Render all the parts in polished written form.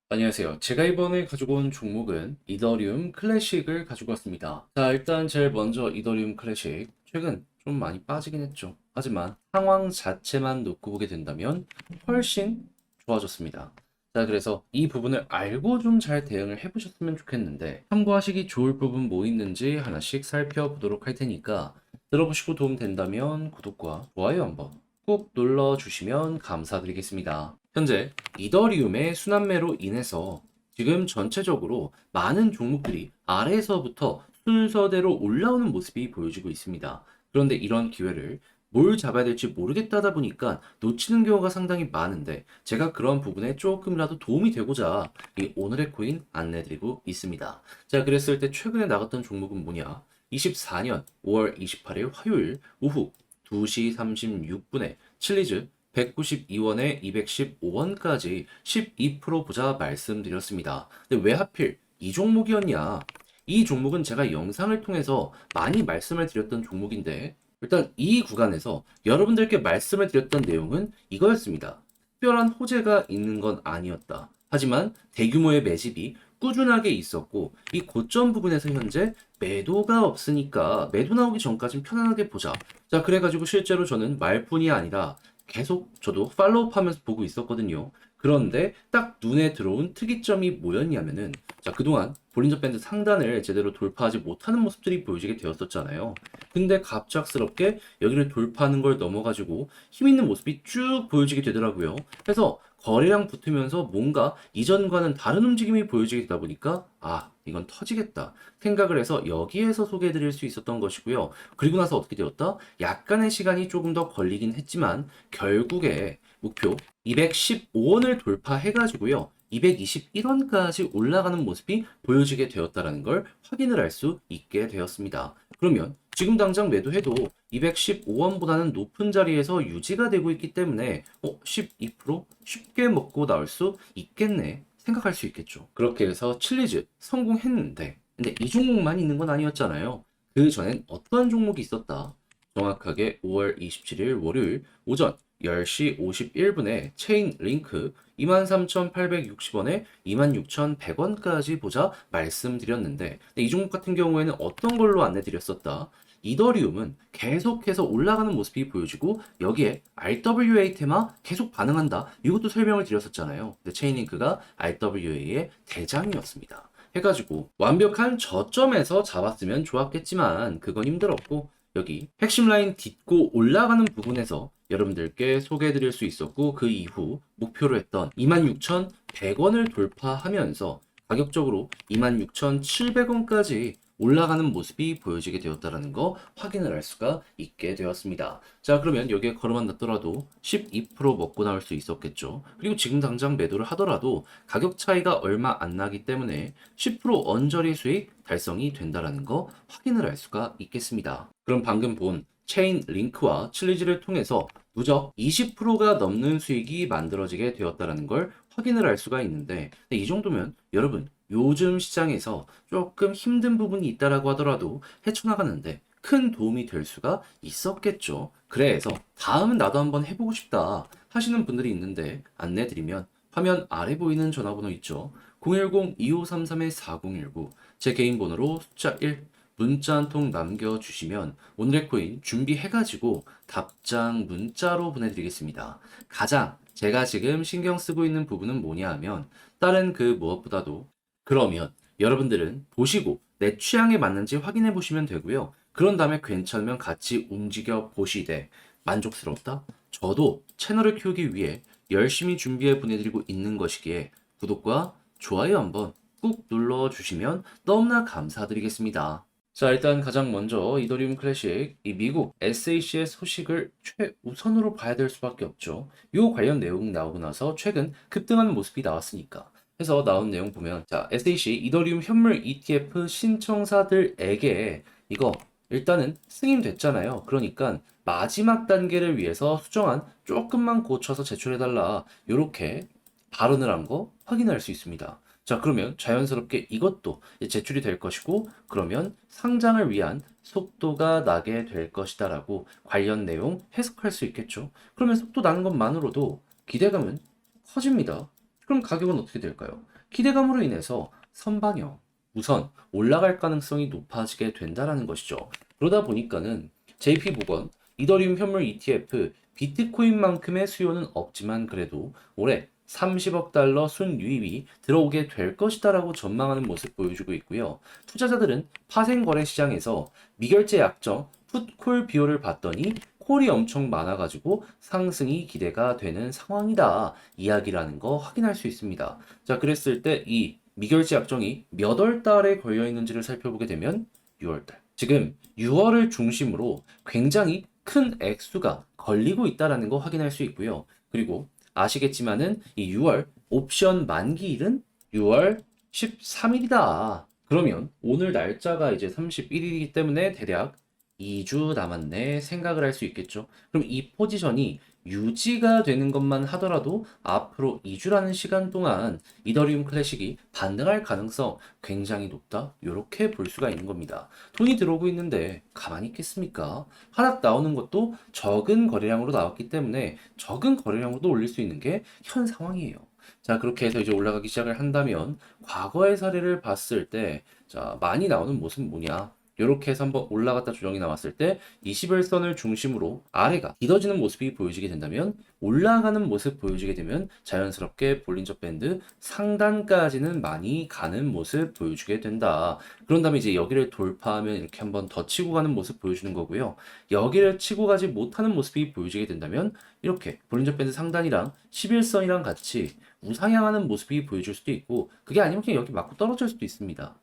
안녕하세요. 제가 이번에 가지고 온 종목은 이더리움 클래식을 가지고 왔습니다. 자, 일단 제일 먼저 이더리움 클래식. 최근 좀 많이 빠지긴 했죠. 하지만 상황 자체만 놓고 보게 된다면 훨씬 좋아졌습니다. 자, 그래서 이 부분을 알고 좀 잘 대응을 해보셨으면 좋겠는데, 참고하시기 좋을 부분 뭐 있는지 하나씩 살펴보도록 할 테니까, 들어보시고 도움 된다면 구독과 좋아요 한번 꼭 눌러주시면 감사드리겠습니다. 현재 이더리움의 순환매로 인해서 지금 전체적으로 많은 종목들이 아래에서부터 순서대로 올라오는 모습이 보여지고 있습니다. 그런데 이런 기회를 뭘 잡아야 될지 모르겠다다 보니까 놓치는 경우가 상당히 많은데, 제가 그런 부분에 조금이라도 도움이 되고자 이 오늘의 코인 안내드리고 있습니다. 자, 그랬을 때 최근에 나갔던 종목은 뭐냐? 24년 5월 28일 화요일 오후 2시 36분에 칠리즈 192원에 215원까지 12% 보자 말씀드렸습니다. 근데 왜 하필 이 종목이었냐? 이 종목은 제가 영상을 통해서 많이 말씀을 드렸던 종목인데, 일단 이 구간에서 여러분들께 말씀을 드렸던 내용은 이거였습니다. 특별한 호재가 있는 건 아니었다. 하지만 대규모의 매집이 꾸준하게 있었고, 이 고점 부분에서 현재 매도가 없으니까 매도 나오기 전까진 편안하게 보자. 자, 그래가지고 실제로 저는 말뿐이 아니라 계속 저도 팔로우 하면서 보고 있었거든요. 그런데 딱 눈에 들어온 특이점이 뭐였냐면은, 자, 그동안 볼린저 밴드 상단을 제대로 돌파하지 못하는 모습들이 보여지게 되었었잖아요. 근데 갑작스럽게 여기를 돌파하는 걸 넘어가지고 힘 있는 모습이 쭉 보여지게 되더라고요. 그래서 거래량 붙으면서 뭔가 이전과는 다른 움직임이 보여지게 되다 보니까, 아, 이건 터지겠다 생각을 해서 여기에서 소개해 드릴 수 있었던 것이고요. 그리고 나서 어떻게 되었다? 약간의 시간이 조금 더 걸리긴 했지만 결국에 목표 215원을 돌파해가지고요. 221원까지 올라가는 모습이 보여지게 되었다는 걸 확인을 할 수 있게 되었습니다. 그러면 지금 당장 매도해도 215원보다는 높은 자리에서 유지가 되고 있기 때문에 12% 쉽게 먹고 나올 수 있겠네 생각할 수 있겠죠. 그렇게 해서 칠리즈 성공했는데, 근데 이 종목만 있는 건 아니었잖아요. 그 전엔 어떤 종목이 있었다? 정확하게 5월 27일 월요일 오전 10시 51분에 체인 링크 23,860원에 26,100원까지 보자 말씀드렸는데, 이 종목 같은 경우에는 어떤 걸로 안내드렸었다? 이더리움은 계속해서 올라가는 모습이 보여지고 여기에 RWA 테마 계속 반응한다. 이것도 설명을 드렸었잖아요. 근데 체인링크가 RWA의 대장이었습니다. 해가지고 완벽한 저점에서 잡았으면 좋았겠지만 그건 힘들었고, 여기 핵심 라인 딛고 올라가는 부분에서 여러분들께 소개해드릴 수 있었고, 그 이후 목표로 했던 26,100원을 돌파하면서 가격적으로 26,700원까지 올라가는 모습이 보여지게 되었다는 거 확인을 할 수가 있게 되었습니다. 자, 그러면 여기에 걸어만 놨더라도 12% 먹고 나올 수 있었겠죠. 그리고 지금 당장 매도를 하더라도 가격 차이가 얼마 안 나기 때문에 10% 언저리 수익 달성이 된다는 거 확인을 할 수가 있겠습니다. 그럼 방금 본 체인 링크와 칠리즈를 통해서 누적 20%가 넘는 수익이 만들어지게 되었다는 걸 확인을 할 수가 있는데, 이 정도면 여러분 요즘 시장에서 조금 힘든 부분이 있다라고 하더라도 헤쳐나가는데 큰 도움이 될 수가 있었겠죠. 그래서 다음은 나도 한번 해보고 싶다 하시는 분들이 있는데, 안내드리면 화면 아래 보이는 전화번호 있죠. 010-2533-4019, 제 개인 번호로 숫자 1 문자 한 통 남겨주시면 오늘의 코인 준비해가지고 답장 문자로 보내드리겠습니다. 가장 제가 지금 신경 쓰고 있는 부분은 뭐냐 하면, 다른 그 무엇보다도, 그러면 여러분들은 보시고 내 취향에 맞는지 확인해 보시면 되고요. 그런 다음에 괜찮으면 같이 움직여 보시되, 만족스럽다? 저도 채널을 키우기 위해 열심히 준비해 보내드리고 있는 것이기에 구독과 좋아요 한번 꾹 눌러주시면 너무나 감사드리겠습니다. 자, 일단 가장 먼저 이더리움 클래식, 이 미국 SAC의 소식을 최우선으로 봐야 될 수밖에 없죠. 요 관련 내용 나오고 나서 최근 급등하는 모습이 나왔으니까. 해서 나온 내용 보면, 자, SAC 이더리움 현물 ETF 신청사들에게 이거 일단은 승인됐잖아요. 그러니까 마지막 단계를 위해서 수정안 조금만 고쳐서 제출해달라, 요렇게 발언을 한 거 확인할 수 있습니다. 자, 그러면 자연스럽게 이것도 이제 제출이 될 것이고, 그러면 상장을 위한 속도가 나게 될 것이다라고 관련 내용 해석할 수 있겠죠. 그러면 속도 나는 것만으로도 기대감은 커집니다. 그럼 가격은 어떻게 될까요? 기대감으로 인해서 선반영, 우선 올라갈 가능성이 높아지게 된다라는 것이죠. 그러다 보니까는 JP모건 이더리움 현물 ETF 비트코인만큼의 수요는 없지만 그래도 올해 30억 달러 순유입이 들어오게 될 것이다라고 전망하는 모습 보여주고 있고요. 투자자들은 파생 거래 시장에서 미결제 약정, 풋콜 비율을 봤더니 콜이 엄청 많아가지고 상승이 기대가 되는 상황이다. 이야기라는 거 확인할 수 있습니다. 자, 그랬을 때 이 미결제 약정이 몇 월 달에 걸려 있는지를 살펴보게 되면 6월 달. 지금 6월을 중심으로 굉장히 큰 액수가 걸리고 있다라는 거 확인할 수 있고요. 그리고 아시겠지만은 이 6월 옵션 만기일은 6월 13일이다. 그러면 오늘 날짜가 이제 31일이기 때문에 대략 2주 남았네 생각을 할 수 있겠죠. 그럼 이 포지션이 유지가 되는 것만 하더라도 앞으로 2주라는 시간 동안 이더리움 클래식이 반등할 가능성 굉장히 높다. 이렇게 볼 수가 있는 겁니다. 돈이 들어오고 있는데 가만히 있겠습니까? 하락 나오는 것도 적은 거래량으로 나왔기 때문에 적은 거래량으로도 올릴 수 있는 게 현 상황이에요. 자, 그렇게 해서 이제 올라가기 시작을 한다면 과거의 사례를 봤을 때 자, 많이 나오는 모습은 뭐냐? 이렇게 해서 한번 올라갔다 조정이 나왔을 때 21선을 중심으로 아래가 뒤더지는 모습이 보여지게 된다면 올라가는 모습 보여지게 되면 자연스럽게 볼린저 밴드 상단까지는 많이 가는 모습 보여주게 된다. 그런 다음에 이제 여기를 돌파하면 이렇게 한번 더 치고 가는 모습 보여주는 거고요. 여기를 치고 가지 못하는 모습이 보여지게 된다면 이렇게 볼린저 밴드 상단이랑 11선이랑 같이 우상향하는 모습이 보여줄 수도 있고 그게 아니면 그냥 여기 맞고 떨어질 수도 있습니다.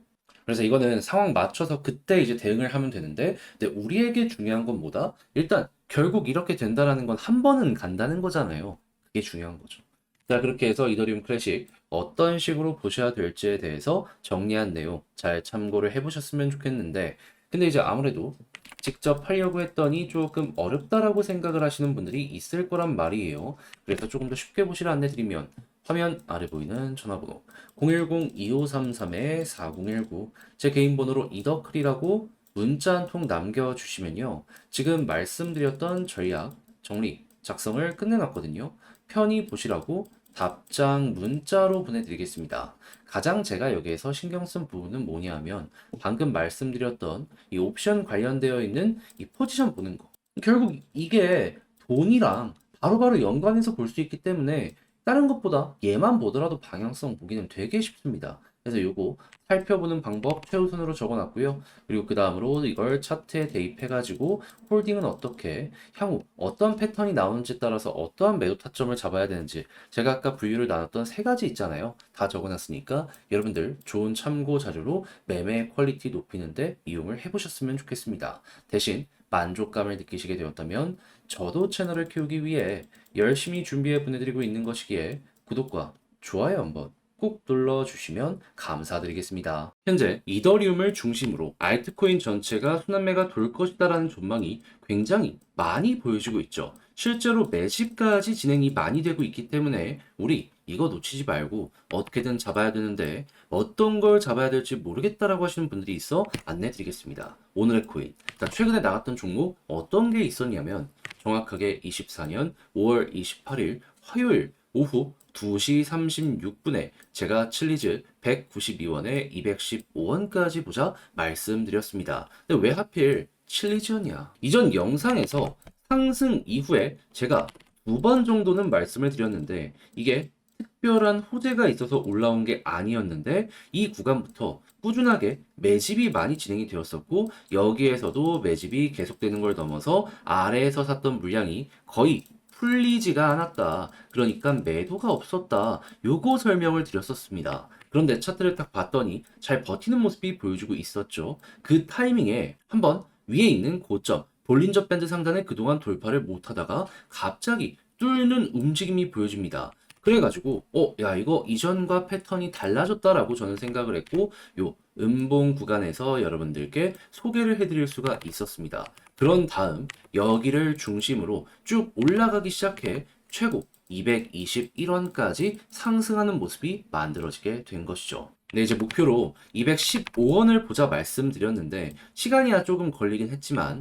그래서 이거는 상황 맞춰서 그때 이제 대응을 하면 되는데, 근데 우리에게 중요한 건 뭐다? 일단 결국 이렇게 된다라는 건 한 번은 간다는 거잖아요. 그게 중요한 거죠. 자, 그렇게 해서 이더리움 클래식 어떤 식으로 보셔야 될지에 대해서 정리한 내용 잘 참고를 해보셨으면 좋겠는데, 근데 이제 아무래도 직접 하려고 했더니 조금 어렵다라고 생각을 하시는 분들이 있을 거란 말이에요. 그래서 조금 더 쉽게 보시라 안내 드리면 화면 아래 보이는 전화번호 010-2533-4019 제 개인 번호로 이더클이라고 문자 한 통 남겨주시면요. 지금 말씀드렸던 전략 정리 작성을 끝내놨거든요. 편히 보시라고 답장 문자로 보내드리겠습니다. 가장 제가 여기에서 신경 쓴 부분은 뭐냐 하면 방금 말씀드렸던 이 옵션 관련되어 있는 이 포지션 보는 거. 결국 이게 돈이랑 바로바로 연관해서 볼 수 있기 때문에 다른 것보다 얘만 보더라도 방향성 보기는 되게 쉽습니다. 그래서 요거 살펴보는 방법 최우선으로 적어놨고요. 그리고 그 다음으로 이걸 차트에 대입해가지고 홀딩은 어떻게, 향후 어떤 패턴이 나오는지에 따라서 어떠한 매도 타점을 잡아야 되는지 제가 아까 분류를 나눴던 세 가지 있잖아요. 다 적어놨으니까 여러분들 좋은 참고 자료로 매매 퀄리티 높이는데 이용을 해보셨으면 좋겠습니다. 대신 만족감을 느끼시게 되었다면 저도 채널을 키우기 위해 열심히 준비해 보내드리고 있는 것이기에 구독과 좋아요 한번 꼭 눌러주시면 감사드리겠습니다. 현재 이더리움을 중심으로 알트코인 전체가 순환매가 돌 것이다라는 전망이 굉장히 많이 보여지고 있죠. 실제로 매집까지 진행이 많이 되고 있기 때문에 우리 이거 놓치지 말고 어떻게든 잡아야 되는데 어떤 걸 잡아야 될지 모르겠다라고 하시는 분들이 있어 안내 드리겠습니다. 오늘의 코인. 최근에 나갔던 종목 어떤 게 있었냐면 정확하게 24년 5월 28일 화요일 오후 2시 36분에 제가 칠리즈 192원에 215원까지 보자 말씀드렸습니다. 근데 왜 하필 칠리즈였냐? 이전 영상에서 상승 이후에 제가 2번 정도는 말씀을 드렸는데 이게 특별한 호재가 있어서 올라온 게 아니었는데 이 구간부터 꾸준하게 매집이 많이 진행이 되었었고 여기에서도 매집이 계속되는 걸 넘어서 아래에서 샀던 물량이 거의 풀리지가 않았다. 그러니까 매도가 없었다. 요거 설명을 드렸었습니다. 그런데 차트를 딱 봤더니 잘 버티는 모습이 보여주고 있었죠. 그 타이밍에 한번 위에 있는 고점 볼린저 밴드 상단을 그동안 돌파를 못하다가 갑자기 뚫는 움직임이 보여집니다. 그래가지고 야 이거 이전과 패턴이 달라졌다라고 저는 생각을 했고 요 음봉 구간에서 여러분들께 소개를 해드릴 수가 있었습니다. 그런 다음 여기를 중심으로 쭉 올라가기 시작해 최고 221원까지 상승하는 모습이 만들어지게 된 것이죠. 네, 이제 목표로 215원을 보자 말씀드렸는데 시간이 조금 걸리긴 했지만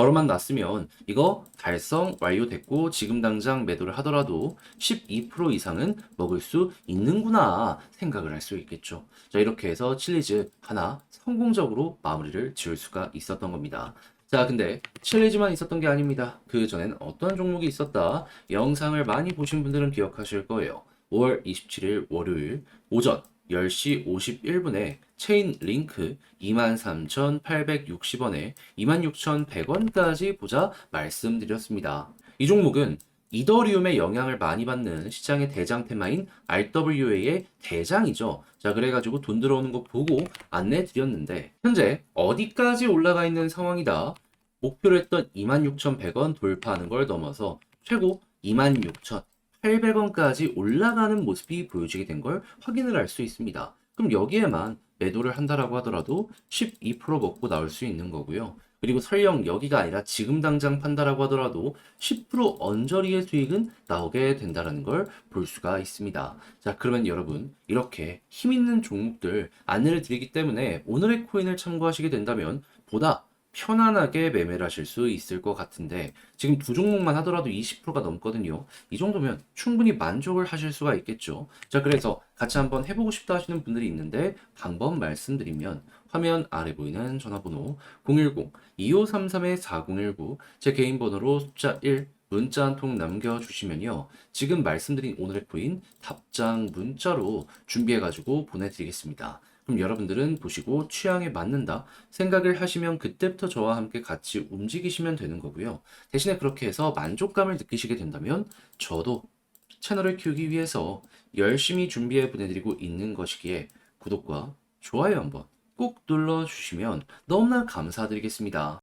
걸어만 놨으면 이거 달성 완료됐고 지금 당장 매도를 하더라도 12% 이상은 먹을 수 있는구나 생각을 할 수 있겠죠. 자, 이렇게 해서 칠리즈 하나 성공적으로 마무리를 지을 수가 있었던 겁니다. 자, 근데 칠리즈만 있었던 게 아닙니다. 그 전엔 어떤 종목이 있었다? 영상을 많이 보신 분들은 기억하실 거예요. 5월 27일 월요일 오전 10시 51분에 체인 링크 23,860원에 26,100원까지 보자 말씀드렸습니다. 이 종목은 이더리움의 영향을 많이 받는 시장의 대장 테마인 RWA의 대장이죠. 자, 그래가지고 돈 들어오는 거 보고 안내 드렸는데, 현재 어디까지 올라가 있는 상황이다. 목표로 했던 26,100원 돌파하는 걸 넘어서 최고 26,800원까지 올라가는 모습이 보여지게 된 걸 확인을 할 수 있습니다. 그럼 여기에만 매도를 한다라고 하더라도 12% 먹고 나올 수 있는 거고요. 그리고 설령 여기가 아니라 지금 당장 판다라고 하더라도 10% 언저리의 수익은 나오게 된다는 걸 볼 수가 있습니다. 자, 그러면 여러분 이렇게 힘 있는 종목들 안내를 드리기 때문에 오늘의 코인을 참고하시게 된다면 보다 편안하게 매매를 하실 수 있을 것 같은데 지금 두 종목만 하더라도 20%가 넘거든요. 이 정도면 충분히 만족을 하실 수가 있겠죠. 자, 그래서 같이 한번 해보고 싶다 하시는 분들이 있는데 방법 말씀드리면 화면 아래 보이는 전화번호 010-2533-4019 제 개인 번호로 숫자 1 문자 한 통 남겨주시면요. 지금 말씀드린 오늘의 코인 답장 문자로 준비해가지고 보내드리겠습니다. 그럼 여러분들은 보시고 취향에 맞는다 생각을 하시면 그때부터 저와 함께 같이 움직이시면 되는 거고요. 대신에 그렇게 해서 만족감을 느끼시게 된다면 저도 채널을 키우기 위해서 열심히 준비해 보내드리고 있는 것이기에 구독과 좋아요 한번 꼭 눌러주시면 너무나 감사드리겠습니다.